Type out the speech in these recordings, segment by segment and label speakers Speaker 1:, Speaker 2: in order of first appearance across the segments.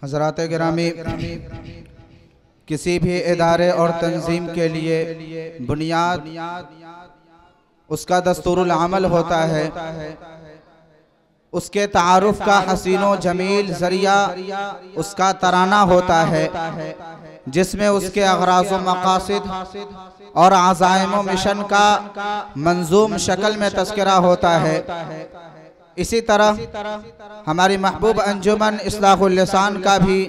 Speaker 1: حضرات گرامی، کسی بھی ادارے اور تنظیم کے لیے بنیاد اس کا دستور العمل ہوتا ہے، اس کے تعارف کا حسین و جمیل ذریعہ اس کا ترانہ ہوتا ہے، جس میں اس کے اغراض و مقاصد اور عزائم و مشن کا منظوم شکل میں تذکرہ ہوتا ہے۔ اسی طرح ہماری محبوب انجمن اصلاح اللسان کا بھی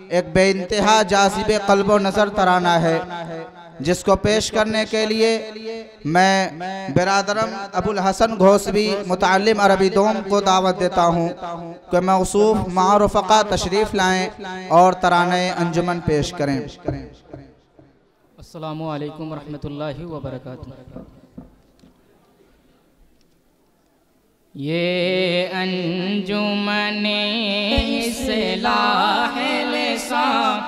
Speaker 1: ایک بے انتہا جاذب قلب و نظر ترانہ ہے، جس کو پیش کرنے کے لیے میں برادرم ابو الحسن گھوسوی متعلم عربی دوم کو دعوت دیتا ہوں کہ موصوف مع رفقا تشریف لائیں اور ترانہ انجمن پیش کریں۔
Speaker 2: السلام علیکم ورحمۃ اللہ وبرکاتہ۔ یہ انجمن اصلاح لسان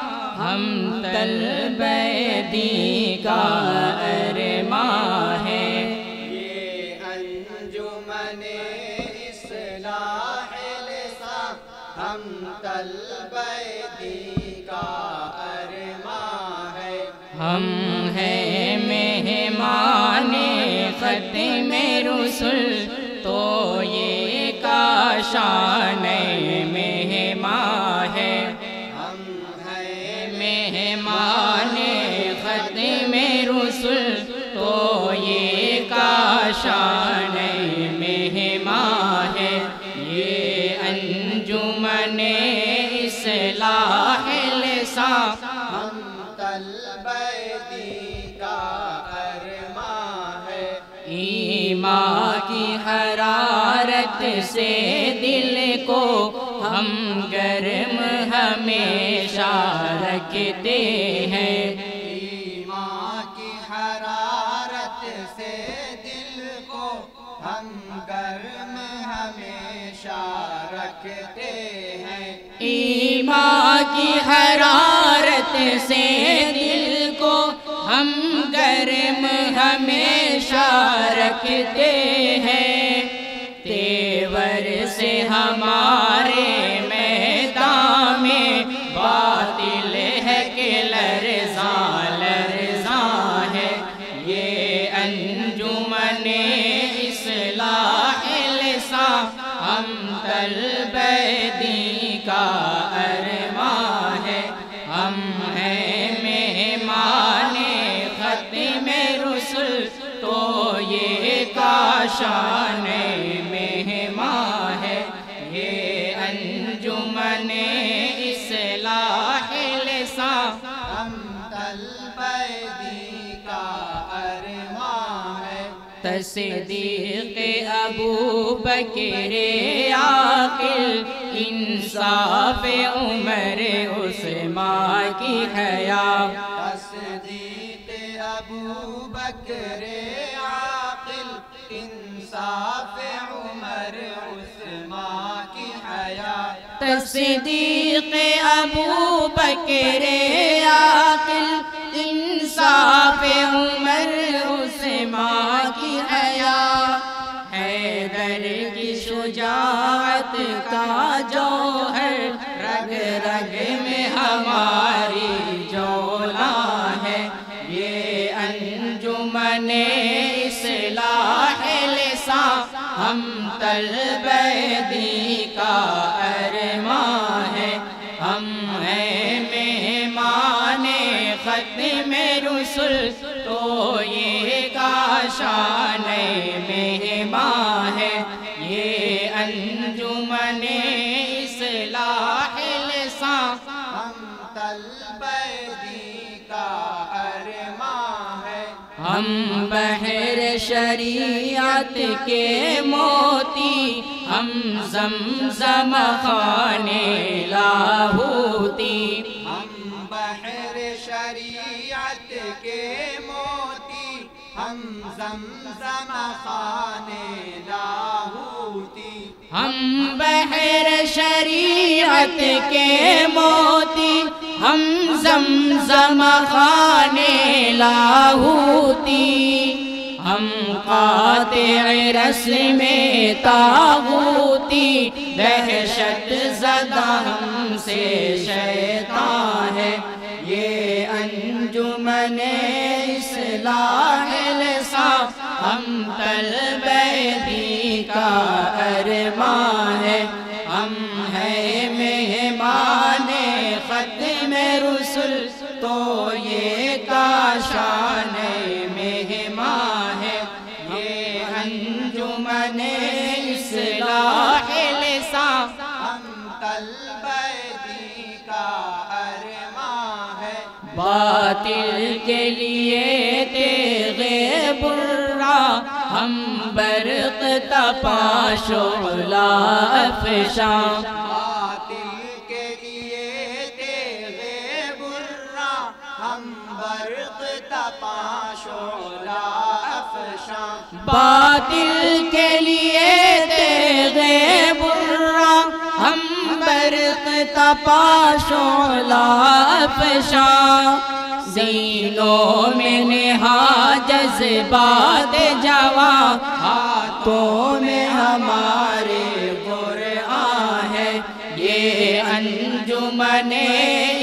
Speaker 2: ہم طلب دی کا ارماں ہے۔
Speaker 3: یہ انجمن اصلاح لسان ہم طلب دی کا ارماں ہے۔
Speaker 2: ہم ہیں مہمان ختم رسل تو یہ کاشان مہمان ہے۔
Speaker 3: ہم ہیں
Speaker 2: مہمان ختم رسل تو یہ کاشان مہمان ہے۔ یہ انجمن اصلاح لسان
Speaker 3: ہم طلب دی کا ارماں ہے۔
Speaker 2: ایمان کی حرارت سے دل کو ہم گرم ہمیشہ رکھتے ہیں۔
Speaker 3: ایمان کی حرارت سے دل کو ہم گرم ہمیشہ رکھتے ہیں۔
Speaker 2: ایمان کی حرارت سے دل کو ہم گرم ہمیشہ رکھتے ہیں۔ تیور سے ہمارے میدان میں باطل ہے کہ لرزاں لرزاں ہے۔ یہ انجمن اصلاح لسان ہم طلب دی کا ارماں ہے۔ ہم ہیں مہمان ختم رسل تو یہ کاشان مہمان ہے۔ یہ انجمن اصلاح لسان
Speaker 3: ہم طلب دی کا ارماں ہے۔
Speaker 2: تصدیق ابو بکر عاقل انصاف عمر عثمان کی حیا۔
Speaker 3: تصدیق ابو بکر عاقل انصاف عمر عثمان کی حیا۔
Speaker 2: تصدیق ابو بکر عاقل انصاف عمر عثمان کی حیا۔ حیدر کی شجاعت کا جوہر رگ رگ میں ہماری جولاں ہے۔ یہ انجمن اصلاح لسان ہم طلب دی کا ارماں ہے۔ ہم ہیں مہمان ختم رسل تو یہ کاشان مہمان ہے۔ یہ انجمن اصلاح لسان
Speaker 3: ہم طلب دی کا ارماں ہے۔
Speaker 2: ہم بحر شریعت کے موتی، ہم زمزم خانے لاہوتی۔
Speaker 3: ہم بحر شریعت کے موتی، ہم زمزم خانے لاہوتی۔
Speaker 2: ہم بحر شریعت کے موتی، ہم زمزم خانے لاہوتی۔ ہم قاطع رسم طاغوتی، دہشت زدہ ہم سے شیطان ہے، یہ انجمن اصلاح لسان ہم طلب دی کا ارمان ہے، ہم ہیں مہمان ختم رسل تو یہ کاشان مہمان ہے، یہ انجمن اصلاح لسان
Speaker 3: ہم طلب دی کا ارمان ہے،
Speaker 2: باطل کے لیے تیغ برا ہم برق تپا شعلہ افشاں،
Speaker 3: باطل کے لیے تیغ برا ہم برق تپا شعلہ افشاں،
Speaker 2: باطل کے لیے تیغ برا ہم برق تپا شعلہ افشاں، سینوں میں نہا جذبات جواں، ہاتھوں میں ہمارے قرآن ہے، یہ انجمن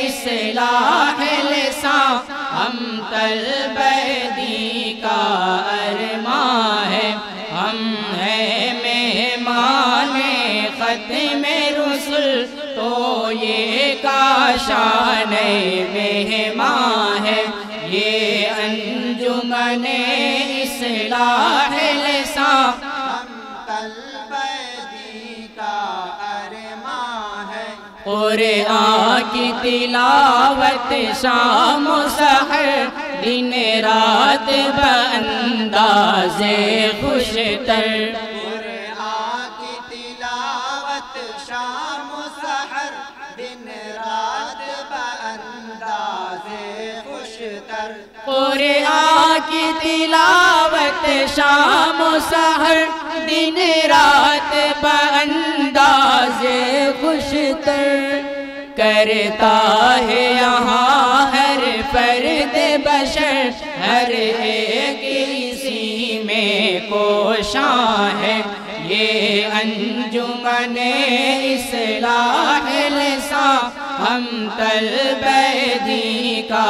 Speaker 2: اصلاح لسان ہم طلب دی کا ارمان ہے، ہم ہیں مہمان ختم رسل تو یہ کاشان مہمان ہے، یہ انجمن اصلاح لسان
Speaker 3: ہم طلب دی کا ارمان ہے،
Speaker 2: قرآن کی تلاوت شام و سحر دن رات بانداز خوشتر،
Speaker 3: قرآن کی تلاوت شام و سحر دن رات بانداز خوشتر،
Speaker 2: قرآن کی تلاوت شام و سحر دن رات بانداز خوشتر، کرتا ہے یہاں ہر فرد بشر، ہر ایک اسی میں کوشاں ہے، یہ انجمن اصلاح لسان ہم طلب دی کا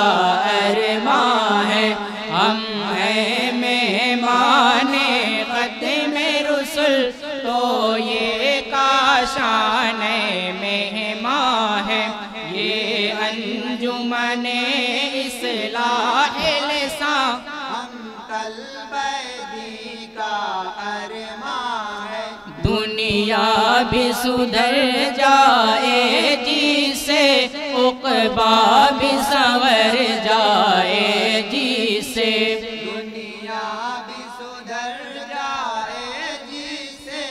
Speaker 2: ارمان ہے، ہم ہیں مہمان ختم رسل تو یہ کاشان مہمان ہے، یہ انجمن اصلاح لسان
Speaker 3: ہم طلب دی کا ارمان ہے،
Speaker 2: دنیا بھی سدھر جائے جی سے، عقبہ بھی سنور جائے جی سے،
Speaker 3: دنیا بھی سدھر جائے جی سے،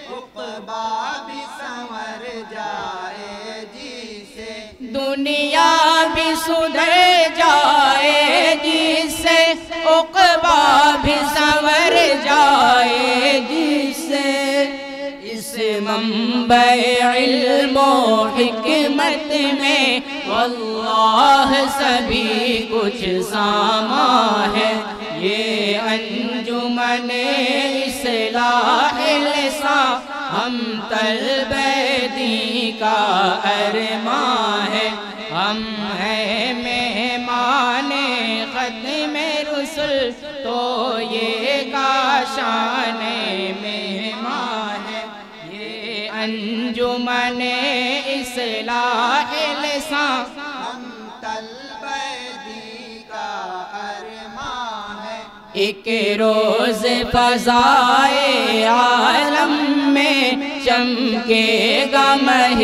Speaker 3: عقبہ بھی سنور جائے جی سے،
Speaker 2: دنیا بھی سدھر جائے جی سے، عقبہ بھی سنور جائے جی سے، اس منبع علم و حکمت میں واللہ سبھی کچھ سامان ہے، یہ انجمن اصلاح لسان ہم طلب دی کا ارمان ہے، ہم ہیں مہمان ختم رسل تو یہ کاشان مہمان ہے، یہ انجمن اصلاح لسان
Speaker 3: ہم طلب دی کا ارمان ہے،
Speaker 2: ایک روز فضائے عالم میں چمکے گا ماہ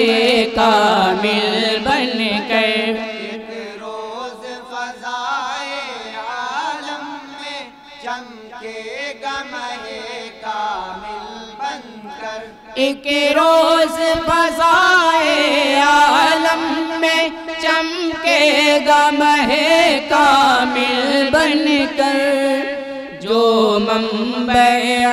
Speaker 2: کامل بن کر،
Speaker 3: ایک روز فضائے عالم میں چمکے گا ماہ کامل بن کر،
Speaker 2: ایک روز فضائے عالم میں چمکے گا ماہ کامل بن کر، جو منبع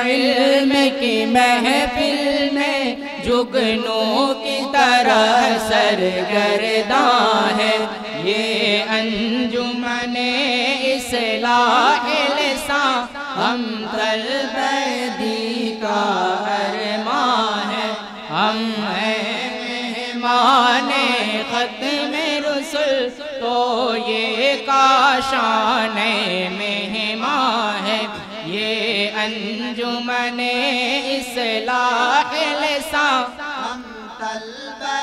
Speaker 2: علم کی محفل میں جگنوں کی طرح سرگرداں ہے، یہ انجمن اصلاح لسان ہم طلب دی کا ارمان ہے، ہم ہیں مہمان ختم رسل تو یہ کاشان مہمان ہے، یہ انجمن اصلاح لسان
Speaker 3: ہم طلبہ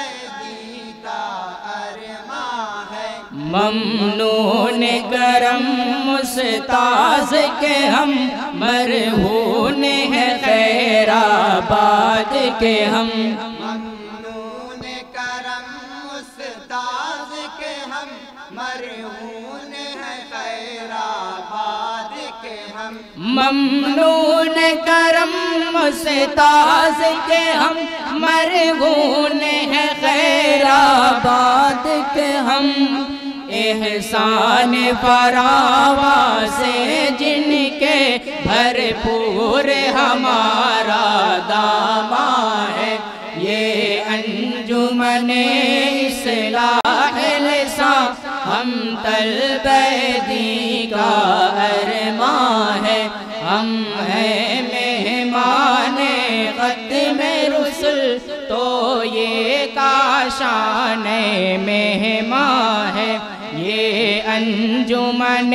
Speaker 3: کا ارمان ہے،
Speaker 2: ممنون کرم استاذ کے ہم مرہون ہیں خیر آباد کے ہم،
Speaker 3: ممنون کرم استاذ کے ہم مرہون ہیں خیر آباد کے ہم،
Speaker 2: ممنون کرم استاذ کے ہم مرہون ہیں خیر آباد کے ہم، احسان فراواں سے جن کے بھرپور ہمارا دامن ہے، یہ انجمن اصلاح لسان ہم طلبہ دین کا ارمان ہے، ہم ہیں مہمان ختم رسل تو یہ کاشان مہمان ہے، یہ انجمن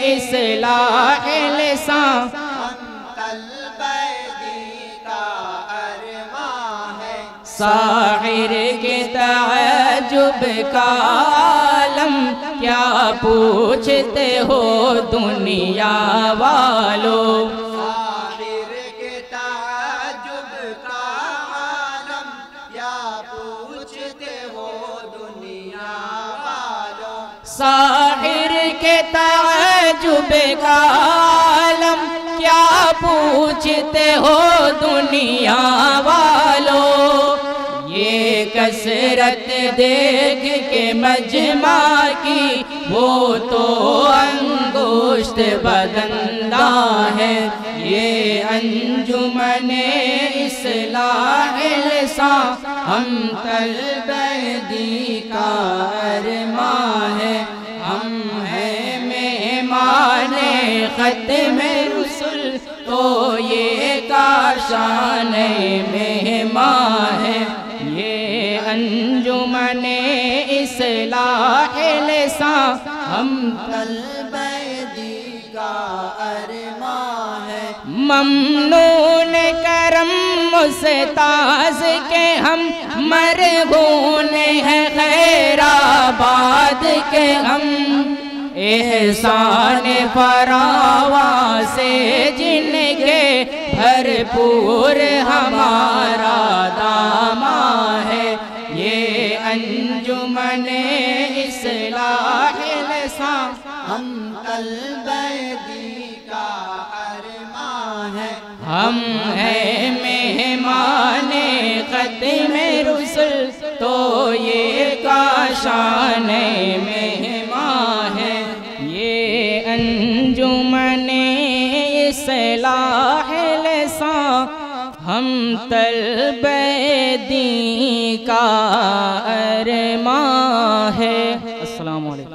Speaker 2: اصلاح لسان
Speaker 3: ہم طلبہ دین کا ارمان ہے،
Speaker 2: ساحر کے تعجب کا عالم کیا پوچھتے ہو دنیا والو،
Speaker 3: ساحر کے تعجب کا عالم کیا پوچھتے ہو دنیا والوں،
Speaker 2: ساحر کے تعجب کا عالم کیا پوچھتے ہو دنیا والو، یہ کثرت دیکھ کے مجمع کی وہ تو انگشت بدندہ ہے، یہ انجمن اصلاح لسان ہم طلبہ دین کا ارمان ہے، ہم ہیں مہمان ختم رسل تو یہ کاشان مہمان ہے، یہ انجمن اصلاح لسان ہم طلبہ دین کا ارمان ہے، ممنون کرم استاذ کے ہم مرہون ہیں خیر آباد کے ہم، احسان فراواں سے جن کے بھرپور ہمارا دامن ہے، یہ انجمن اصلاح لسان
Speaker 3: ہم طلبہ دین کا ارمان ہے،
Speaker 2: ہم ہیں مہمان ختم رسل تو یہ کاشان مہمان ہے، یہ انجمن اصلاح لسان ہم طلبہ دین کا ارمان ہے۔ السلام علیکم۔